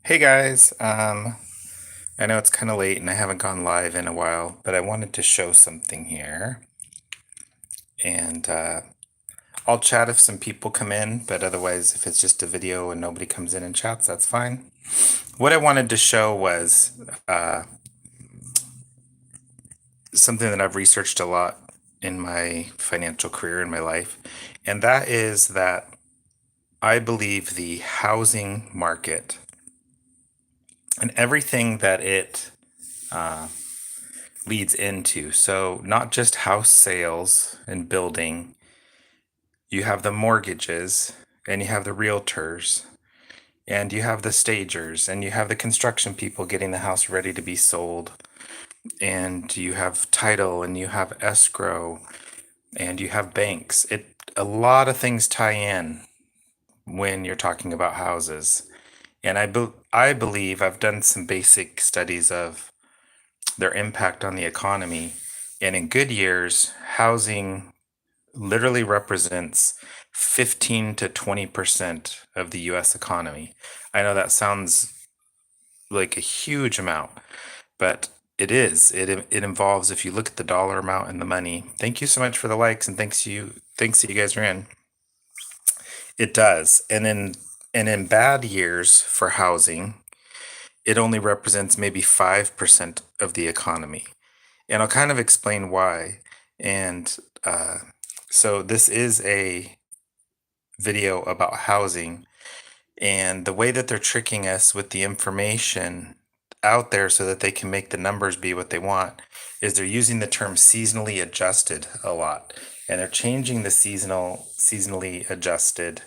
Hey guys, I know it's kind of late and I haven't gone live in a while, but I wanted to show something here. And I'll chat if some people come in, but otherwise, if it's just a video and nobody comes in and chats, that's fine. What I wanted to show was something that I've researched a lot in my financial career in my life, and that is that I believe the housing market and everything that it leads into. So, not just house sales and building, you have the mortgages, and you have the realtors, and you have the stagers, and you have the construction people getting the house ready to be sold, and you have title, and you have escrow, and you have banks. A lot of things tie in when you're talking about houses. And I believe I've done some basic studies of their impact on the economy. And in good years, housing literally represents 15 to 20% of the US economy. I know that sounds like a huge amount, but it is. It involves, if you look at the dollar amount and the money. Thank you so much for the likes and thanks that you guys are in. It does. And in bad years for housing, it only represents maybe 5% of the economy. And I'll kind of explain why. And so this is a video about housing, and the way that they're tricking us with the information out there so that they can make the numbers be what they want is they're using the term seasonally adjusted a lot, and they're changing the seasonally adjusted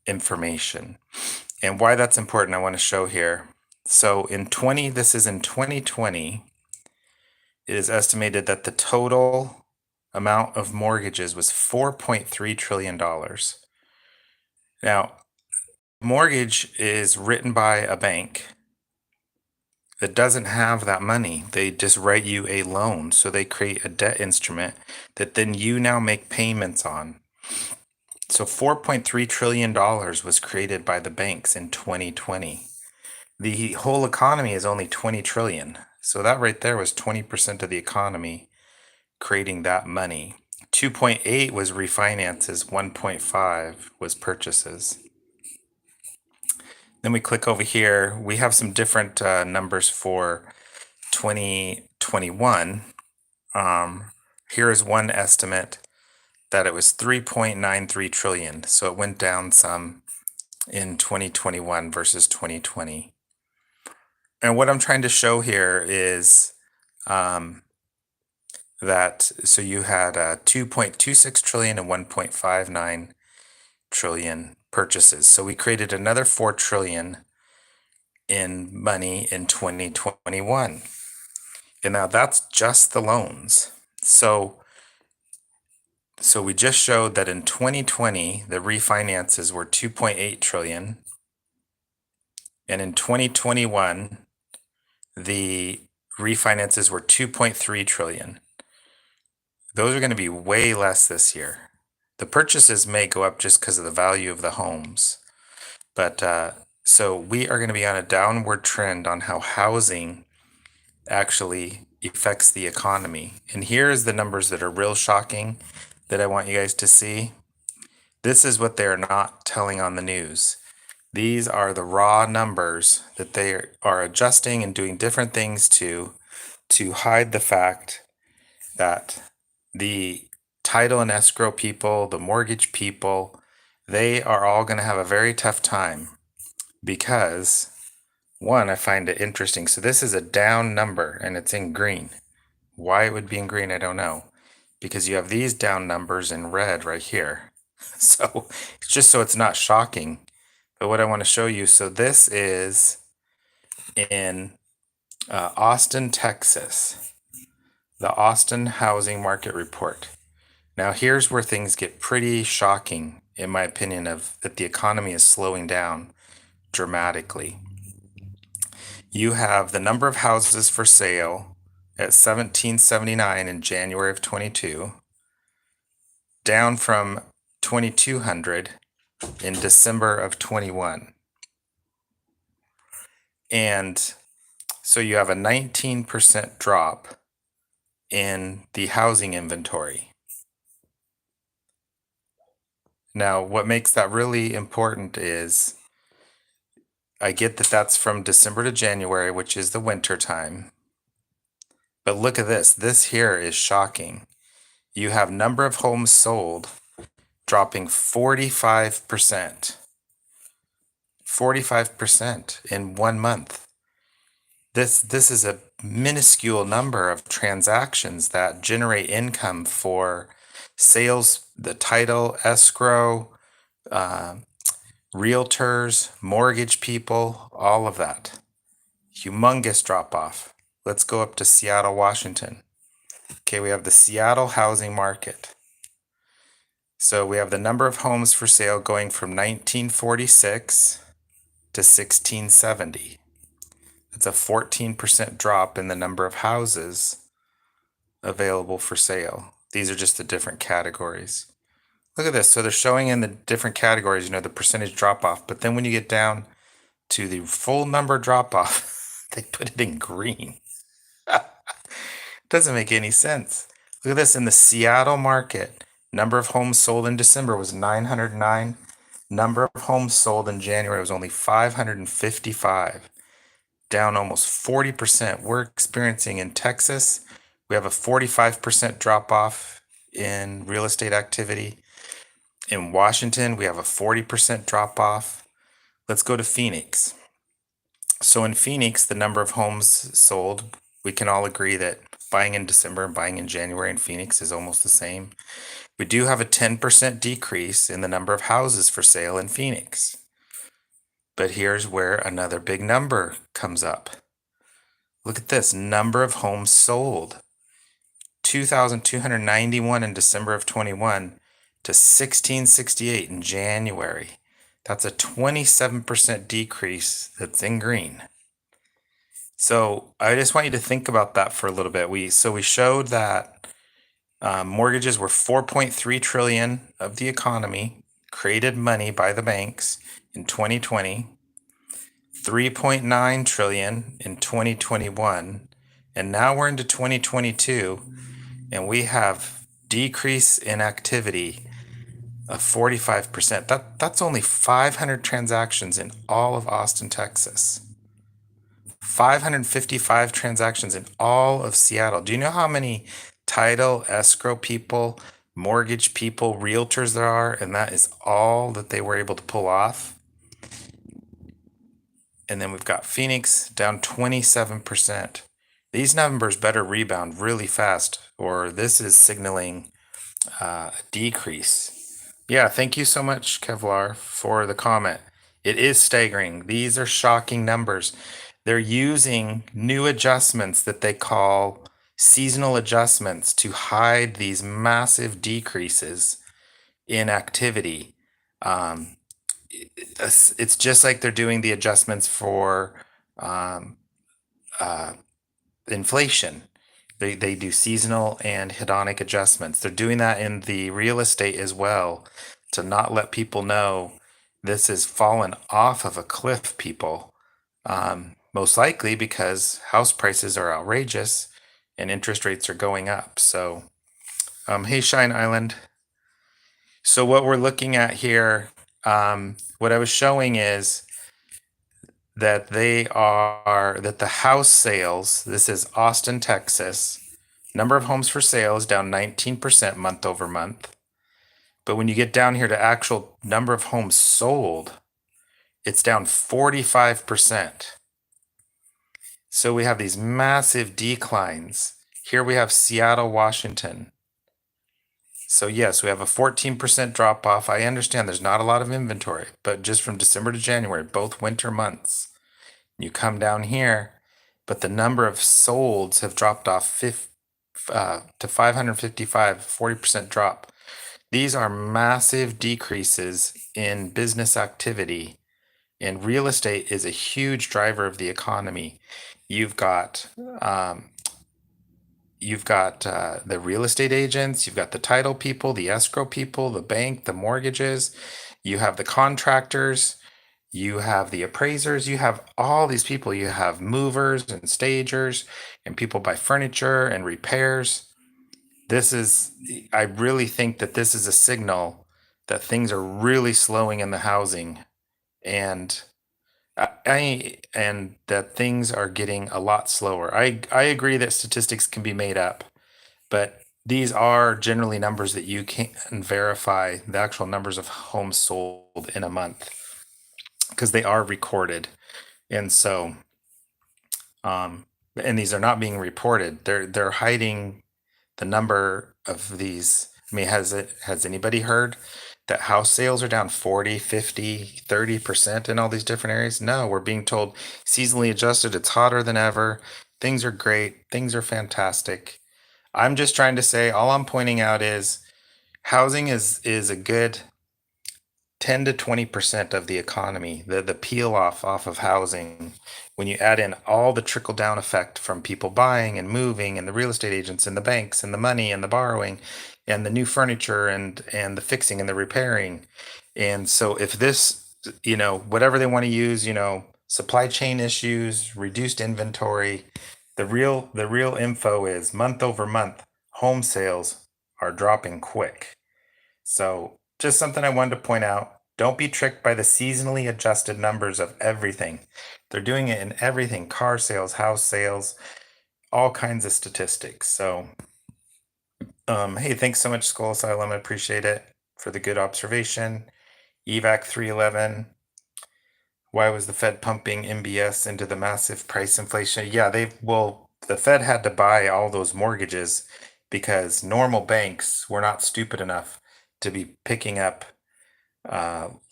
information. And why that's important I want to show here. So this is in 2020, it is estimated that the total amount of mortgages was $4.3 trillion. Now, mortgage is written by a bank that doesn't have that money. They just write you a loan. So they create a debt instrument that then you now make payments on. So $4.3 trillion was created by the banks in 2020. The whole economy is only 20 trillion. So that right there was 20% of the economy creating that money. 2.8 was refinances, 1.5 was purchases. Then we click over here. We have some different numbers for 2021. Here is one estimate that it was 3.93 trillion. So it went down some in 2021 versus 2020. And what I'm trying to show here is that so you had 2.26 trillion and 1.59 trillion purchases. So we created another 4 trillion in money in 2021. And now that's just the loans. So we just showed that in 2020 the refinances were 2.8 trillion, and in 2021 the refinances were 2.3 trillion. Those are going to be way less this year. The purchases may go up just because of the value of the homes. But so we are going to be on a downward trend on how housing actually affects the economy. And here's the numbers that are real shocking that I want you guys to see. This is what they're not telling on the news. These are the raw numbers that they are adjusting and doing different things to hide the fact that the title and escrow people, the mortgage people, they are all going to have a very tough time because, one, I find it interesting. So this is a down number and it's in green. Why it would be in green, I don't know. Because you have these down numbers in red right here. So it's just so it's not shocking. But what I want to show you, so this is in Austin, Texas, the Austin Housing Market Report. Now here's where things get pretty shocking, in my opinion, of that the economy is slowing down dramatically. You have the number of houses for sale at 1779 in January of 22, down from 2200 in December of 21. And so you have a 19% drop in the housing inventory. Now, what makes that really important is I get that that's from December to January, which is the winter time. But look at this. This here is shocking. You have number of homes sold dropping 45%. 45% in 1 month. This is a minuscule number of transactions that generate income for sales, the title, escrow, uh, realtors, mortgage people, all of that. Humongous drop off. Let's go up to Seattle, Washington. Okay, we have the Seattle housing market. So we have the number of homes for sale going from 1946 to 1670. That's a 14% drop in the number of houses available for sale. These are just the different categories. Look at this. So they're showing in the different categories, the percentage drop off. But then when you get down to the full number drop off, they put it in green. Doesn't make any sense. Look at this. In the Seattle market, number of homes sold in December was 909. Number of homes sold in January was only 555, down almost 40%. We're experiencing in Texas, we have a 45% drop off in real estate activity. In Washington, we have a 40% drop off. Let's go to Phoenix. So in Phoenix, the number of homes sold, we can all agree that buying in December and buying in January in Phoenix is almost the same. We do have a 10% decrease in the number of houses for sale in Phoenix. But here's where another big number comes up. Look at this number of homes sold. 2,291 in December of 21 to 1668 in January. That's a 27% decrease that's in green. So I just want you to think about that for a little bit. We showed that mortgages were 4.3 trillion of the economy, created money by the banks in 2020, 3.9 trillion in 2021, and now we're into 2022, and we have decrease in activity of 45%. That's only 500 transactions in all of Austin, Texas. 555 transactions in all of Seattle. Do you know how many title, escrow people, mortgage people, realtors there are? And that is all that they were able to pull off. And then we've got Phoenix down 27%. These numbers better rebound really fast, or this is signaling a decrease. Yeah, thank you so much, Kevlar, for the comment. It is staggering. These are shocking numbers. They're using new adjustments that they call seasonal adjustments to hide these massive decreases in activity. It's just like they're doing the adjustments for inflation. They do seasonal and hedonic adjustments. They're doing that in the real estate as well to not let people know this has fallen off of a cliff, people. Most likely because house prices are outrageous and interest rates are going up. So, hey, Shine Island. So what we're looking at here, what I was showing is that that the house sales, this is Austin, Texas, number of homes for sale is down 19% month over month. But when you get down here to actual number of homes sold, it's down 45%. So we have these massive declines. Here we have Seattle, Washington. So yes, we have a 14% drop off. I understand there's not a lot of inventory, but just from December to January, both winter months, you come down here, but the number of solds have dropped off to 555, 40% drop. These are massive decreases in business activity, and real estate is a huge driver of the economy. You've got the real estate agents, you've got the title people, the escrow people, the bank, the mortgages, you have the contractors, you have the appraisers, you have all these people, you have movers and stagers, and people buy furniture and repairs. This is, I really think that this is a signal that things are really slowing in the housing, and and that things are getting a lot slower. I agree that statistics can be made up, but these are generally numbers that you can verify the actual numbers of homes sold in a month because they are recorded. And so, and these are not being reported. They're hiding the number of these. I mean, has anybody heard that house sales are down 40, 50, 30% in all these different areas? No, we're being told seasonally adjusted, it's hotter than ever. Things are great. Things are fantastic. I'm just trying to say, all I'm pointing out is housing is a good 10 to 20% of the economy, the peel off of housing. When you add in all the trickle down effect from people buying and moving and the real estate agents and the banks and the money and the borrowing and the new furniture and the fixing and the repairing. And so if this, whatever they want to use, supply chain issues, reduced inventory, the real info is month over month, home sales are dropping quick. So, just something I wanted to point out. Don't be tricked by the seasonally adjusted numbers of everything. They're doing it in everything: car sales, house sales, all kinds of statistics. So, hey, thanks so much, Skull Asylum. I appreciate it for the good observation. EVAC 311. Why was the Fed pumping MBS into the massive price inflation? Yeah, the Fed had to buy all those mortgages because normal banks were not stupid enough to be picking up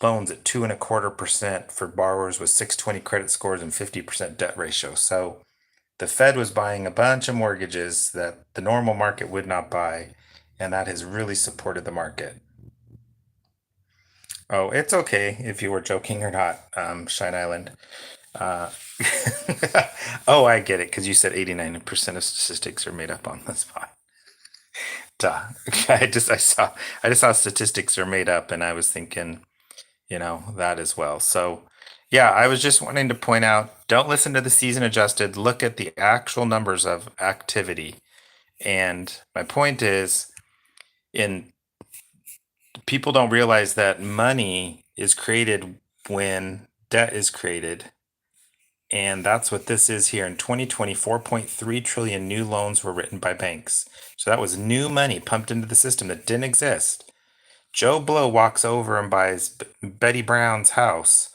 loans at 2.25% for borrowers with 620 credit scores and 50% debt ratio. So the Fed was buying a bunch of mortgages that the normal market would not buy, and that has really supported the market. Oh, it's okay if you were joking or not, Shine Island. Uh, oh, I get it, because you said 89% of statistics are made up on the spot. Duh. I just saw statistics are made up, and I was thinking, that as well. So, yeah, I was just wanting to point out, don't listen to the season adjusted, look at the actual numbers of activity. And my point is, in people don't realize that money is created when debt is created. And that's what this is here. In 2020, 4.3 trillion new loans were written by banks. So that was new money pumped into the system that didn't exist. Joe Blow walks over and buys Betty Brown's house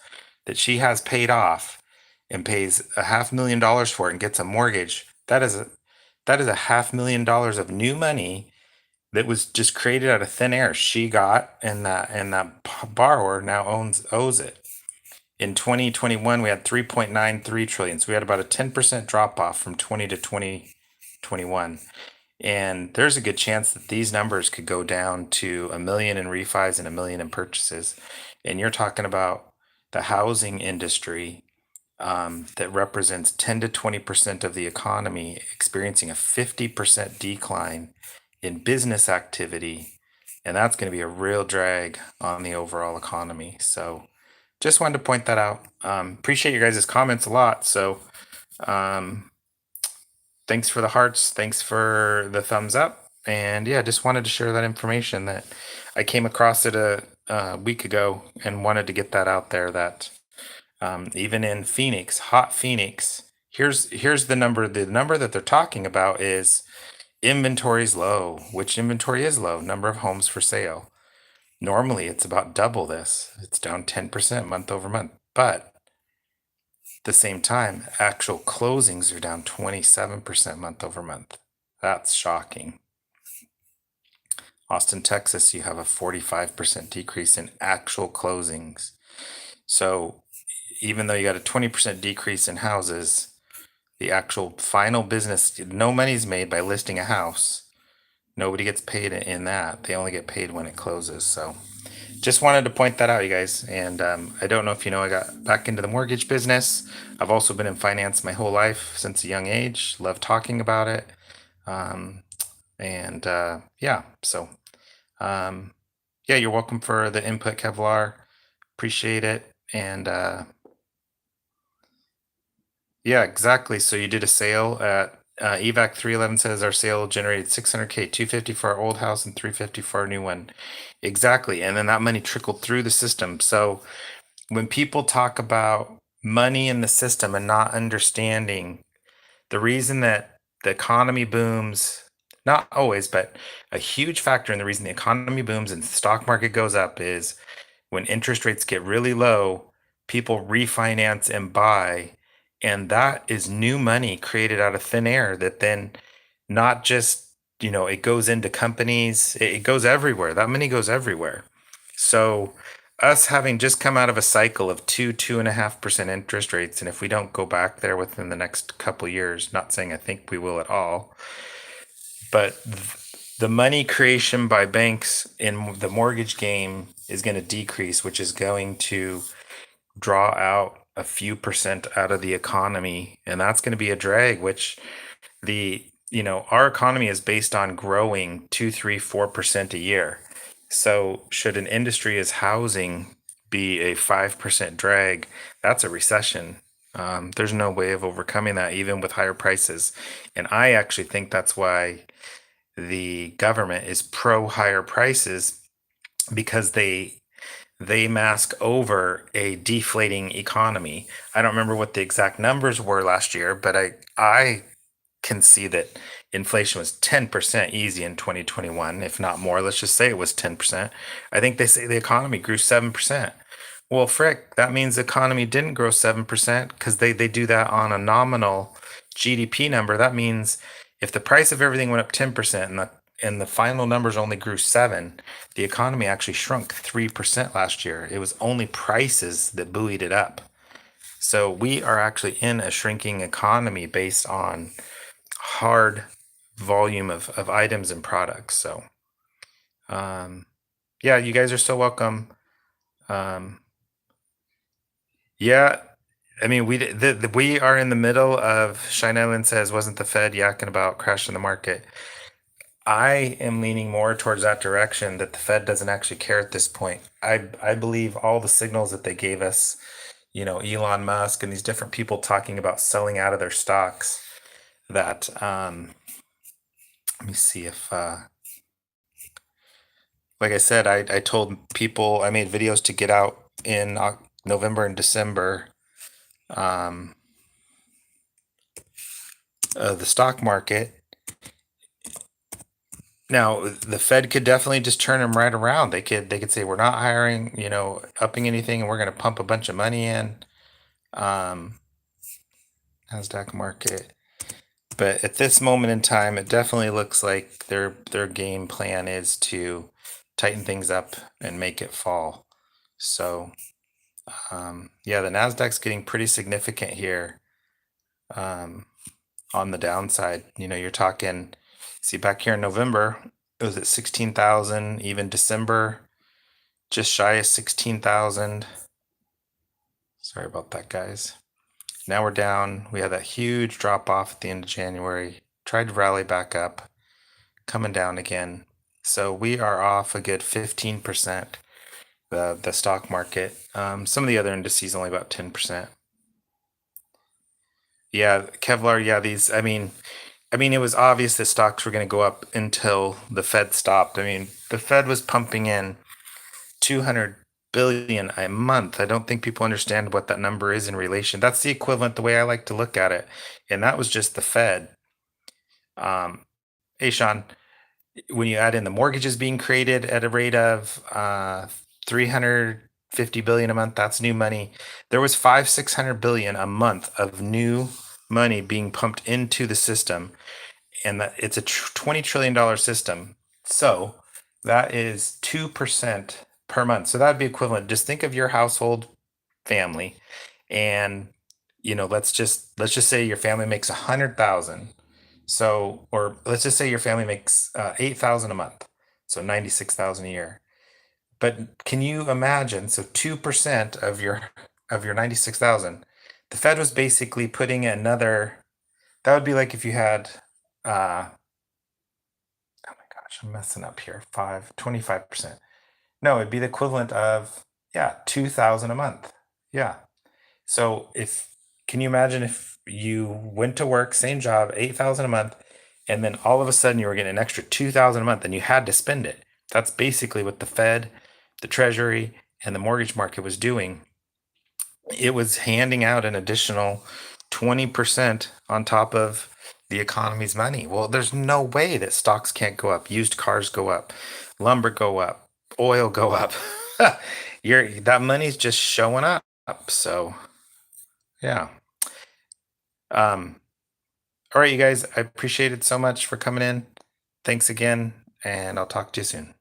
that she has paid off and pays $500,000 for it and gets a mortgage. That is a $500,000 of new money that was just created out of thin air. She got, and that borrower now owes it. In 2021, we had 3.93 trillion. So we had about a 10% drop off from 20 to 2021. And there's a good chance that these numbers could go down to 1 million in refis and 1 million in purchases. And you're talking about the housing industry that represents 10 to 20% of the economy experiencing a 50% decline in business activity. And that's going to be a real drag on the overall economy. So just wanted to point that out. Appreciate you guys' comments a lot. So um, thanks for the hearts. Thanks for the thumbs up. And yeah, just wanted to share that information that I came across it a week ago and wanted to get that out there that even in Phoenix, hot Phoenix, here's the number. The number that they're talking about is inventory's low. Which inventory is low? Number of homes for sale. Normally it's about double this. It's down 10% month over month. But at the same time, actual closings are down 27% month over month. That's shocking. Austin, Texas, you have a 45% decrease in actual closings. So even though you got a 20% decrease in houses, the actual final business, no money's made by listing a house. Nobody gets paid in that. They only get paid when it closes. So just wanted to point that out, you guys. And I don't know if you know, I got back into the mortgage business. I've also been in finance my whole life since a young age. Love talking about it. Yeah, so yeah, you're welcome for the input, Kevlar. Appreciate it. And yeah, exactly. So you did a sale at EVAC 311 says our sale generated 600K, 250 for our old house and 350 for our new one. Exactly. And then that money trickled through the system. So when people talk about money in the system and not understanding the reason that the economy booms, not always, but a huge factor in the reason the economy booms and the stock market goes up is when interest rates get really low, people refinance and buy. And that is new money created out of thin air that then not just, it goes into companies, it goes everywhere. That money goes everywhere. So, us having just come out of a cycle of 2.5% interest rates, and if we don't go back there within the next couple years, not saying I think we will at all, but the money creation by banks in the mortgage game is going to decrease, which is going to draw out a few percent out of the economy, and that's going to be a drag. Which our economy is based on growing 2, 3, 4% a year. So should an industry as housing be a 5% drag, that's a recession. There's no way of overcoming that, even with higher prices. And I actually think that's why the government is pro higher prices, because they mask over a deflating economy. I don't remember what the exact numbers were last year, but I can see that inflation was 10% easy in 2021, if not more. Let's just say it was 10%. I think they say the economy grew 7%. Well, frick, that means the economy didn't grow 7% because they do that on a nominal GDP number. That means if the price of everything went up 10% and the final numbers only grew 7, the economy actually shrunk 3% last year. It was only prices that buoyed it up. So we are actually in a shrinking economy based on hard volume of items and products. So yeah, you guys are so welcome. Um, yeah, I mean, we are in the middle of Shine Island says, wasn't the Fed yakking about crashing the market? I am leaning more towards that direction, that the Fed doesn't actually care at this point. I believe all the signals that they gave us, Elon Musk and these different people talking about selling out of their stocks, that let me see if like I said, I told people, I made videos to get out in November and December, um, the stock market. Now, the Fed could definitely just turn them right around. They could say we're not hiring, upping anything, and we're going to pump a bunch of money in. Um, Nasdaq market. But at this moment in time, it definitely looks like their game plan is to tighten things up and make it fall. So yeah, the Nasdaq's getting pretty significant here, on the downside. You're talking, see back here in November, it was at 16,000, even December, just shy of 16,000. Sorry about that, guys. Now we're down. We had that huge drop off at the end of January, tried to rally back up, coming down again. So we are off a good 15%, the stock market. Some of the other indices only about 10%. Yeah, Kevlar, yeah, it was obvious that stocks were going to go up until the Fed stopped. I mean, the Fed was pumping in 200 billion a month. I don't think people understand what that number is in relation. That's the equivalent, the way I like to look at it. And that was just the Fed. Hey, Sean, when you add in the mortgages being created at a rate of 350 billion a month, that's new money. There was 600 billion a month of new money being pumped into the system, and that it's a $20 trillion system. So that is 2% per month. So that'd be equivalent. Just think of your household family, and let's just say your family makes 100,000. So, or let's just say your family makes 8,000 a month, so 96,000 a year. But can you imagine? So 2% of your 96,000, the Fed was basically putting another. That would be like if you had, oh my gosh, I'm messing up here. 25%. No, it'd be the equivalent of, yeah, 2,000 a month. Yeah. So if can you imagine if you went to work, same job, 8,000 a month, and then all of a sudden you were getting an extra 2,000 a month and you had to spend it. That's basically what the Fed, the Treasury, and the mortgage market was doing. It was handing out an additional 20% on top of the economy's money. Well, there's no way that stocks can't go up, used cars go up, lumber go up, oil go up. That money's just showing up. So yeah. Um, all right, you guys, I appreciate it so much for coming in. Thanks again, and I'll talk to you soon.